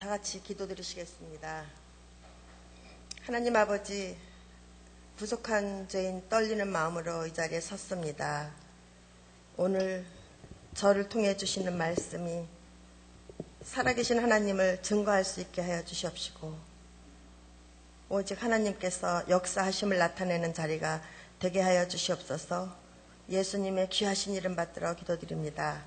다 같이 기도드리시겠습니다. 하나님 아버지, 부족한 죄인 떨리는 마음으로 이 자리에 섰습니다. 오늘 저를 통해 주시는 말씀이 살아계신 하나님을 증거할 수 있게 하여 주시옵시고, 오직 하나님께서 역사하심을 나타내는 자리가 되게 하여 주시옵소서. 예수님의 귀하신 이름 받들어 기도드립니다.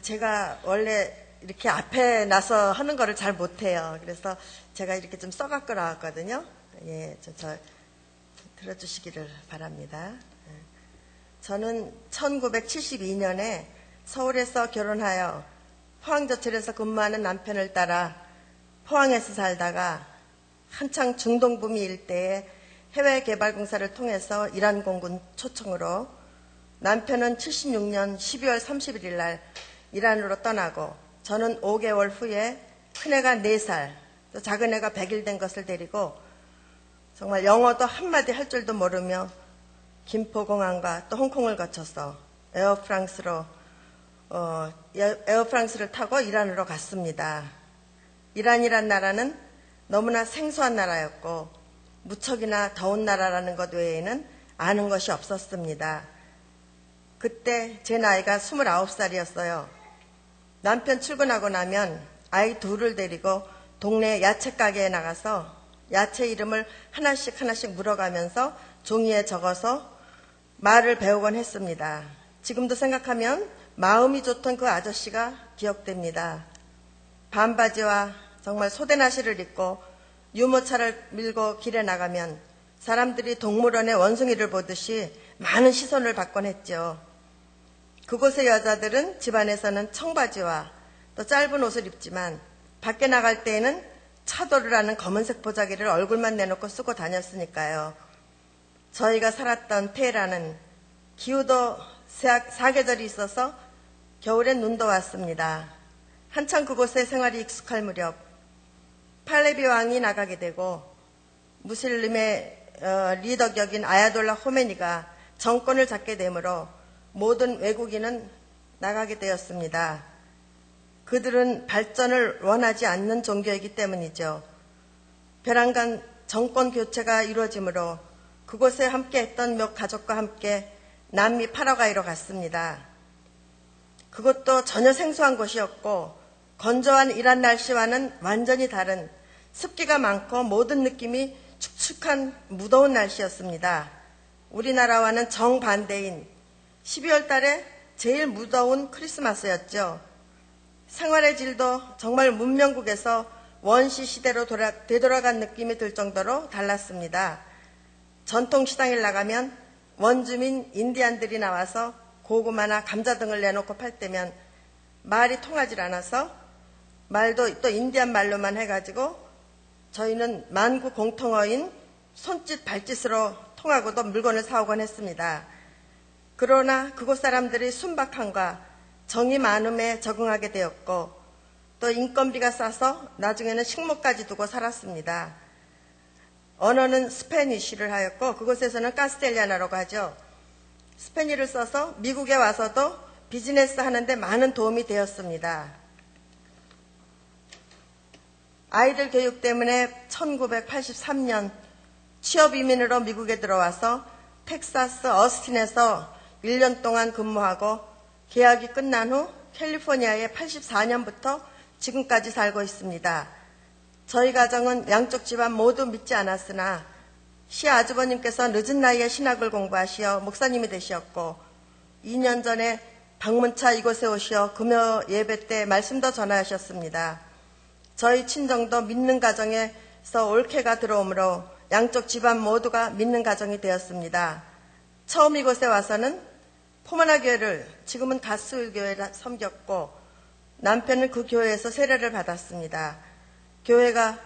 제가 원래 이렇게 앞에 나서 하는 거를 잘 못해요. 그래서 제가 이렇게 좀 써갖고 나왔거든요. 예, 저 들어주시기를 바랍니다. 저는 1972년에 서울에서 결혼하여 포항저철에서 근무하는 남편을 따라 포항에서 살다가 한창 중동부미 일대에 해외개발공사를 통해서 이란공군 초청으로 남편은 76년 12월 31일 날 이란으로 떠나고 저는 5개월 후에 큰애가 4살, 또 작은애가 100일 된 것을 데리고 정말 영어도 한마디 할 줄도 모르며 김포공항과 또 홍콩을 거쳐서 에어프랑스를 타고 이란으로 갔습니다. 이란이란 나라는 너무나 생소한 나라였고 무척이나 더운 나라라는 것 외에는 아는 것이 없었습니다. 그때 제 나이가 29살이었어요. 남편 출근하고 나면 아이 둘을 데리고 동네 야채 가게에 나가서 야채 이름을 하나씩 물어가면서 종이에 적어서 말을 배우곤 했습니다. 지금도 생각하면 마음이 좋던 그 아저씨가 기억됩니다. 반바지와 정말 소대나시를 입고 유모차를 밀고 길에 나가면 사람들이 동물원의 원숭이를 보듯이 많은 시선을 받곤 했죠. 그곳의 여자들은 집안에서는 청바지와 또 짧은 옷을 입지만 밖에 나갈 때에는 차도르라는 검은색 보자기를 얼굴만 내놓고 쓰고 다녔으니까요. 저희가 살았던 테헤란은 기후도 사계절이 있어서 겨울엔 눈도 왔습니다. 한참 그곳의 생활이 익숙할 무렵 팔레비 왕이 나가게 되고 무슬림의 리더 격인 아야돌라 호메니가 정권을 잡게 되므로 모든 외국인은 나가게 되었습니다. 그들은 발전을 원하지 않는 종교이기 때문이죠. 벼랑간 정권 교체가 이루어지므로 그곳에 함께했던 몇 가족과 함께 남미 파라과이로 갔습니다. 그것도 전혀 생소한 곳이었고 건조한 이란 날씨와는 완전히 다른 습기가 많고 모든 느낌이 축축한 무더운 날씨였습니다. 우리나라와는 정반대인 12월 달에 제일 무더운 크리스마스였죠. 생활의 질도 정말 문명국에서 원시 시대로 되돌아간 느낌이 들 정도로 달랐습니다. 전통시장에 나가면 원주민 인디안들이 나와서 고구마나 감자 등을 내놓고 팔 때면 말이 통하지 않아서 말도 또 인디안 말로만 해가지고 저희는 만국 공통어인 손짓 발짓으로 통하고도 물건을 사오곤 했습니다. 그러나 그곳 사람들이 순박함과 정이 많음에 적응하게 되었고 또 인건비가 싸서 나중에는 식목까지 두고 살았습니다. 언어는 스페니쉬를 하였고 그곳에서는 카스텔리아나라고 하죠. 스페니를 써서 미국에 와서도 비즈니스 하는데 많은 도움이 되었습니다. 아이들 교육 때문에 1983년 취업 이민으로 미국에 들어와서 텍사스 어스틴에서 1년 동안 근무하고 계약이 끝난 후 캘리포니아에 84년부터 지금까지 살고 있습니다. 저희 가정은 양쪽 집안 모두 믿지 않았으나 시아주버님께서 늦은 나이에 신학을 공부하시어 목사님이 되셨고 2년 전에 방문차 이곳에 오시어 금요 예배 때 말씀도 전하셨습니다. 저희 친정도 믿는 가정에서 올케가 들어오므로 양쪽 집안 모두가 믿는 가정이 되었습니다. 처음 이곳에 와서는 포마나 교회를 지금은 가스교회를 섬겼고 남편은 그 교회에서 세례를 받았습니다. 교회가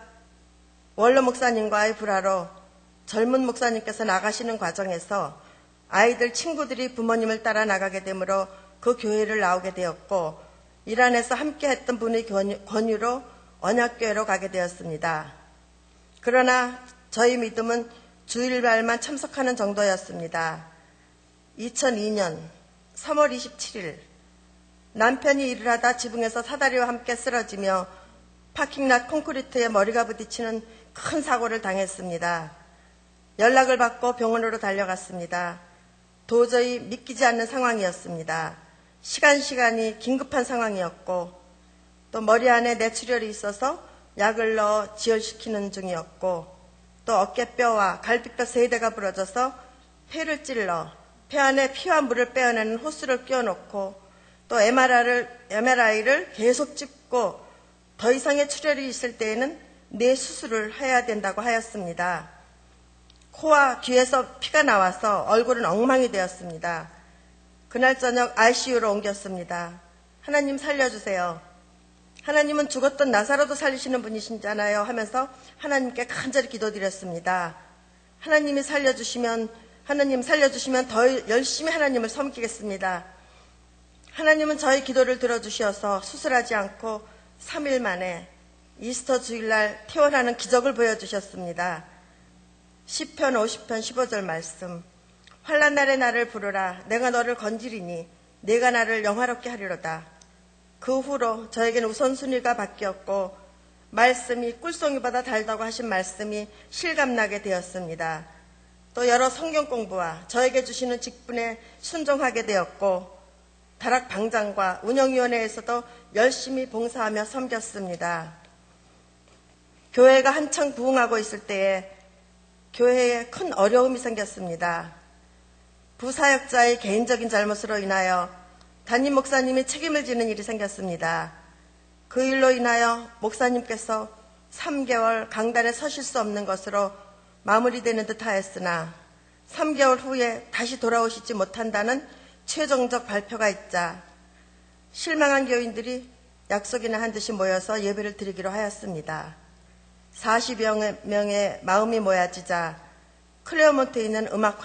원로 목사님과의 불화로 젊은 목사님께서 나가시는 과정에서 아이들 친구들이 부모님을 따라 나가게 되므로 그 교회를 나오게 되었고 이란에서 함께했던 분의 권유로 언약교회로 가게 되었습니다. 그러나 저희 믿음은 주일날만 참석하는 정도였습니다. 2002년 3월 27일 남편이 일을 하다 지붕에서 사다리와 함께 쓰러지며 파킹락 콘크리트에 머리가 부딪히는 큰 사고를 당했습니다. 연락을 받고 병원으로 달려갔습니다. 도저히 믿기지 않는 상황이었습니다. 시간이 긴급한 상황이었고 또 머리 안에 뇌출혈이 있어서 약을 넣어 지혈시키는 중이었고 또 어깨뼈와 갈비뼈 3대가 부러져서 폐를 찔러 폐 안에 피와 물을 빼어내는 호스를 끼워놓고 또 MRI를 계속 찍고 더 이상의 출혈이 있을 때에는 뇌 수술을 해야 된다고 하였습니다. 코와 귀에서 피가 나와서 얼굴은 엉망이 되었습니다. 그날 저녁 ICU로 옮겼습니다. 하나님 살려주세요. 하나님은 죽었던 나사로도 살리시는 분이시잖아요 하면서 하나님께 간절히 기도드렸습니다. 하나님 살려주시면 더 열심히 하나님을 섬기겠습니다. 하나님은 저희 기도를 들어주셔서 수술하지 않고 3일 만에 이스터 주일날 퇴원하는 기적을 보여주셨습니다. 시편 50편 15절 말씀. 환난 날에 나를 부르라. 내가 너를 건지리니 내가 나를 영화롭게 하리로다. 그 후로 저에게는 우선순위가 바뀌었고 말씀이 꿀송이보다 달다고 하신 말씀이 실감나게 되었습니다. 또 여러 성경 공부와 저에게 주시는 직분에 순종하게 되었고 다락방장과 운영위원회에서도 열심히 봉사하며 섬겼습니다. 교회가 한창 부흥하고 있을 때에 교회에 큰 어려움이 생겼습니다. 부사역자의 개인적인 잘못으로 인하여 담임 목사님이 책임을 지는 일이 생겼습니다. 그 일로 인하여 목사님께서 3개월 강단에 서실 수 없는 것으로 마무리되는 듯 하였으나 3개월 후에 다시 돌아오시지 못한다는 최종적 발표가 있자 실망한 교인들이 약속이나 한 듯이 모여서 예배를 드리기로 하였습니다. 40여 명의 마음이 모여지자 클레어몬트에 있는 음악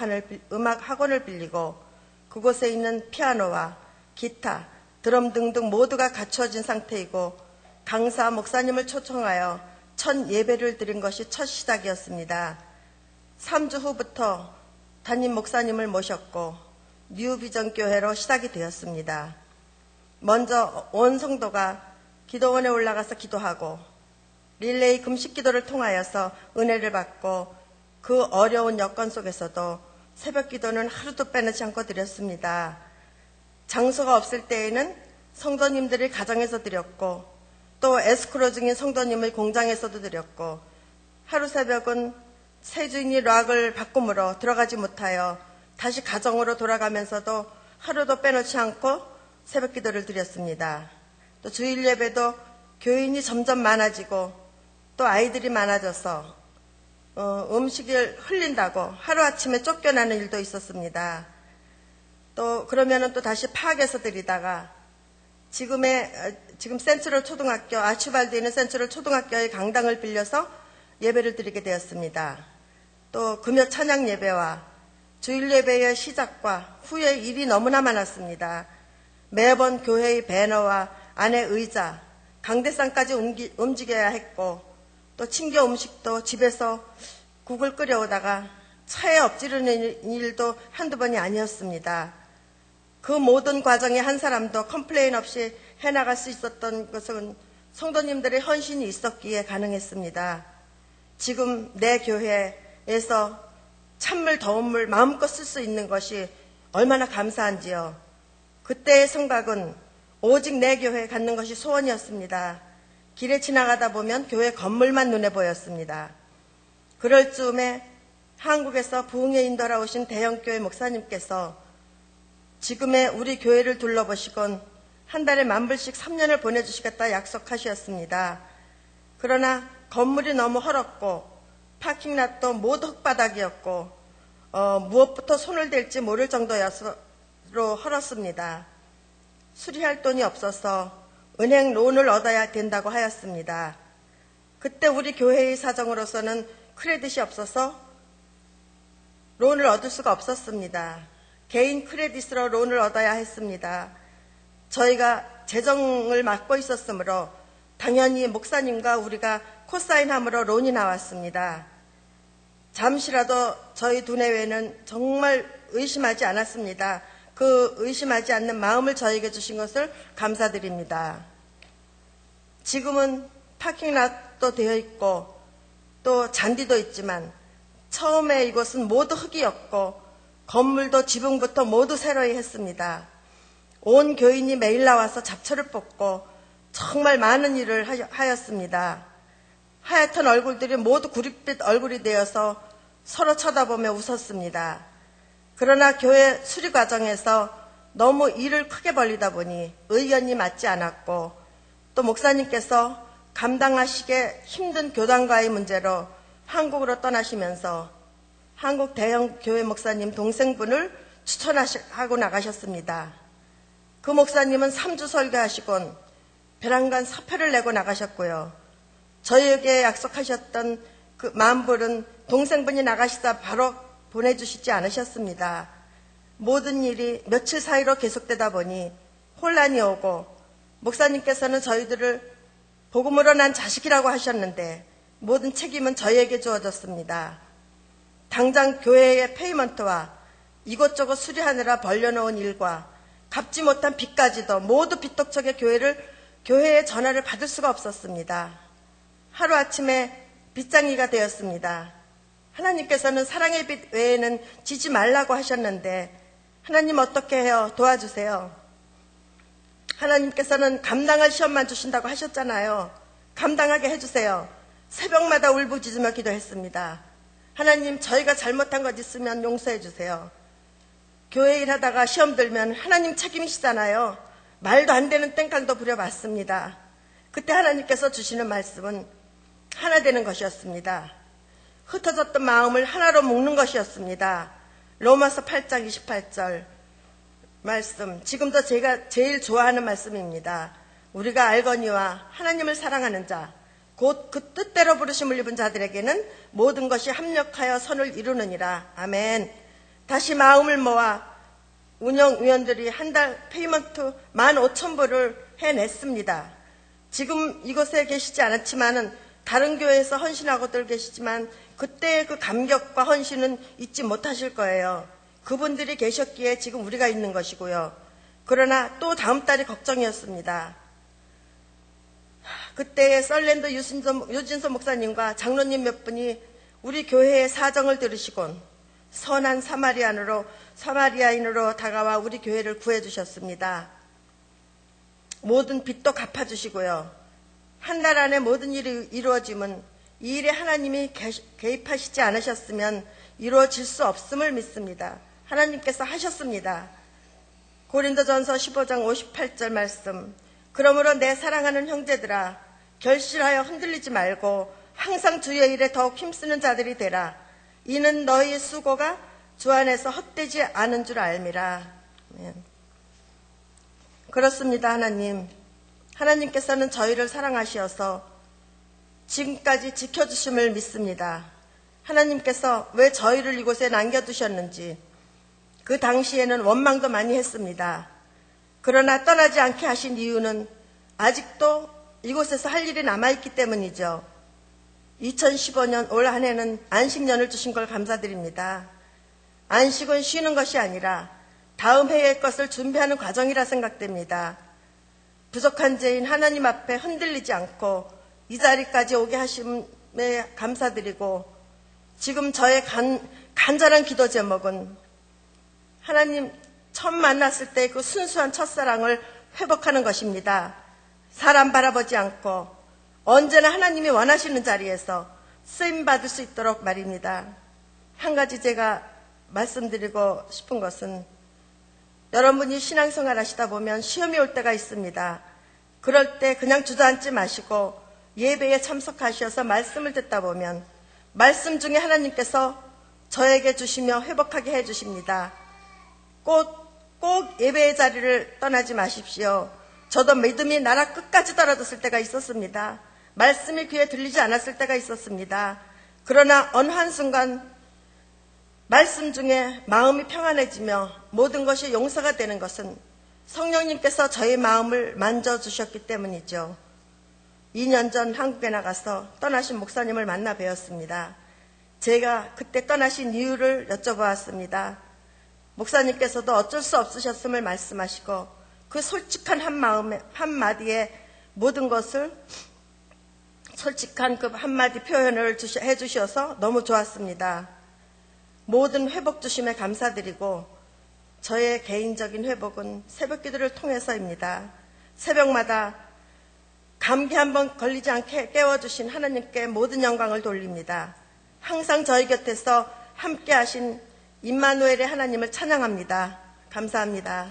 학원을 빌리고 그곳에 있는 피아노와 기타, 드럼 등등 모두가 갖추어진 상태이고 강사 목사님을 초청하여 첫 예배를 드린 것이 첫 시작이었습니다. 3주 후부터 담임 목사님을 모셨고 뉴비전 교회로 시작이 되었습니다. 먼저 온 성도가 기도원에 올라가서 기도하고 릴레이 금식 기도를 통하여서 은혜를 받고 그 어려운 여건 속에서도 새벽 기도는 하루도 빼놓지 않고 드렸습니다. 장소가 없을 때에는 성도님들이 가정에서 드렸고 또 에스코로 중인 성도님의 공장에서도 드렸고 하루 새벽은 새 주인이 락을 바꿈으로 들어가지 못하여 다시 가정으로 돌아가면서도 하루도 빼놓지 않고 새벽 기도를 드렸습니다. 또 주일 예배도 교인이 점점 많아지고 또 아이들이 많아져서 음식을 흘린다고 하루아침에 쫓겨나는 일도 있었습니다. 또 그러면은 또 다시 파악해서 드리다가 지금 센트럴 초등학교 아치발드에 있는 센트럴 초등학교의 강당을 빌려서 예배를 드리게 되었습니다. 또 금요 찬양 예배와 주일 예배의 시작과 후의 일이 너무나 많았습니다. 매번 교회의 배너와 안의 의자, 강대상까지 움직여야 했고 또 친교 음식도 집에서 국을 끓여오다가 차에 엎지르는 일도 한두 번이 아니었습니다. 그 모든 과정에 한 사람도 컴플레인 없이 해나갈 수 있었던 것은 성도님들의 헌신이 있었기에 가능했습니다. 지금 내 교회에서 찬물 더운 물 마음껏 쓸 수 있는 것이 얼마나 감사한지요. 그때의 생각은 오직 내 교회에 갖는 것이 소원이었습니다. 길에 지나가다 보면 교회 건물만 눈에 보였습니다. 그럴 즈음에 한국에서 부흥에 인도하러 오신 대형교회 목사님께서 지금의 우리 교회를 둘러보시곤 한 달에 10,000불씩 3년을 보내주시겠다 약속하셨습니다. 그러나 건물이 너무 헐었고 파킹랏도 모두 흙바닥이었고 무엇부터 손을 댈지 모를 정도로 헐었습니다. 수리할 돈이 없어서 은행 론을 얻어야 된다고 하였습니다. 그때 우리 교회의 사정으로서는 크레딧이 없어서 론을 얻을 수가 없었습니다. 개인 크레딧으로 론을 얻어야 했습니다. 저희가 재정을 맡고 있었으므로 당연히 목사님과 우리가 코사인함으로 론이 나왔습니다. 잠시라도 저희 두뇌회는 정말 의심하지 않았습니다. 그 의심하지 않는 마음을 저에게 주신 것을 감사드립니다. 지금은 파킹락도 되어 있고 또 잔디도 있지만 처음에 이곳은 모두 흙이었고 건물도 지붕부터 모두 새로이 했습니다. 온 교인이 매일 나와서 잡초를 뽑고 정말 많은 일을 하였습니다. 하얗던 얼굴들이 모두 구릿빛 얼굴이 되어서 서로 쳐다보며 웃었습니다. 그러나 교회 수리 과정에서 너무 일을 크게 벌리다 보니 의견이 맞지 않았고 또 목사님께서 감당하시기에 힘든 교단과의 문제로 한국으로 떠나시면서 한국 대형 교회 목사님 동생분을 추천하고 나가셨습니다. 그 목사님은 3주 설교하시곤 배란간 사표를 내고 나가셨고요. 저희에게 약속하셨던 그 만불은 동생분이 나가시다 바로 보내주시지 않으셨습니다. 모든 일이 며칠 사이로 계속되다 보니 혼란이 오고 목사님께서는 저희들을 복음으로 난 자식이라고 하셨는데 모든 책임은 저희에게 주어졌습니다. 당장 교회의 페이먼트와 이것저것 수리하느라 벌려놓은 일과 갚지 못한 빚까지도 모두 빚독촉의 교회의 전화를 받을 수가 없었습니다. 하루아침에 빚장이가 되었습니다. 하나님께서는 사랑의 빚 외에는 지지 말라고 하셨는데 하나님 어떻게 해요? 도와주세요. 하나님께서는 감당할 시험만 주신다고 하셨잖아요. 감당하게 해주세요. 새벽마다 울부짖으며 기도했습니다. 하나님, 저희가 잘못한 것 있으면 용서해 주세요. 교회 일하다가 시험 들면 하나님 책임이시잖아요. 말도 안 되는 땡깡도 부려봤습니다. 그때 하나님께서 주시는 말씀은 하나 되는 것이었습니다. 흩어졌던 마음을 하나로 묶는 것이었습니다. 로마서 8장 28절 말씀, 지금도 제가 제일 좋아하는 말씀입니다. 우리가 알거니와 하나님을 사랑하는 자, 곧 그 뜻대로 부르심을 입은 자들에게는 모든 것이 합력하여 선을 이루느니라. 아멘. 다시 마음을 모아 운영위원들이 한 달 페이먼트 15,000불을 해냈습니다. 지금 이곳에 계시지 않았지만은 다른 교회에서 헌신하고들 계시지만 그때의 그 감격과 헌신은 잊지 못하실 거예요. 그분들이 계셨기에 지금 우리가 있는 것이고요. 그러나 또 다음 달이 걱정이었습니다. 그때의 썰랜드 유진서 목사님과 장로님 몇 분이 우리 교회의 사정을 들으시곤 선한 사마리아인으로 다가와 우리 교회를 구해주셨습니다. 모든 빚도 갚아주시고요. 한 달 안에 모든 일이 이루어짐은 이 일에 하나님이 개입하시지 않으셨으면 이루어질 수 없음을 믿습니다. 하나님께서 하셨습니다. 고린도전서 15장 58절 말씀, 그러므로 내 사랑하는 형제들아, 결실하여 흔들리지 말고 항상 주의 일에 더욱 힘쓰는 자들이 되라. 이는 너희 수고가 주 안에서 헛되지 않은 줄 알미라. 그렇습니다. 하나님께서는 저희를 사랑하시어서 지금까지 지켜주심을 믿습니다. 하나님께서 왜 저희를 이곳에 남겨두셨는지 그 당시에는 원망도 많이 했습니다. 그러나 떠나지 않게 하신 이유는 아직도 이곳에서 할 일이 남아있기 때문이죠. 2015년 올 한 해는 안식년을 주신 걸 감사드립니다. 안식은 쉬는 것이 아니라 다음 해의 것을 준비하는 과정이라 생각됩니다. 부족한 죄인 하나님 앞에 흔들리지 않고 이 자리까지 오게 하심에 감사드리고, 지금 저의 간절한 기도 제목은 하나님 처음 만났을 때 그 순수한 첫사랑을 회복하는 것입니다. 사람 바라보지 않고 언제나 하나님이 원하시는 자리에서 쓰임받을 수 있도록 말입니다. 한 가지 제가 말씀드리고 싶은 것은, 여러분이 신앙생활 하시다 보면 시험이 올 때가 있습니다. 그럴 때 그냥 주저앉지 마시고 예배에 참석하셔서 말씀을 듣다 보면 말씀 중에 하나님께서 저에게 주시며 회복하게 해주십니다. 꼭 예배의 자리를 떠나지 마십시오. 저도 믿음이 나라 끝까지 떨어졌을 때가 있었습니다. 말씀이 귀에 들리지 않았을 때가 있었습니다. 그러나 어느 한순간 말씀 중에 마음이 평안해지며 모든 것이 용서가 되는 것은 성령님께서 저의 마음을 만져주셨기 때문이죠. 2년 전 한국에 나가서 떠나신 목사님을 만나 뵈었습니다. 제가 그때 떠나신 이유를 여쭤보았습니다. 목사님께서도 어쩔 수 없으셨음을 말씀하시고 그 솔직한 한마디에 모든 것을 솔직한 그 한마디 표현을 해주셔서 너무 좋았습니다. 모든 회복 주심에 감사드리고 저의 개인적인 회복은 새벽 기도를 통해서입니다. 새벽마다 감기 한번 걸리지 않게 깨워주신 하나님께 모든 영광을 돌립니다. 항상 저희 곁에서 함께 하신 임마누엘의 하나님을 찬양합니다. 감사합니다.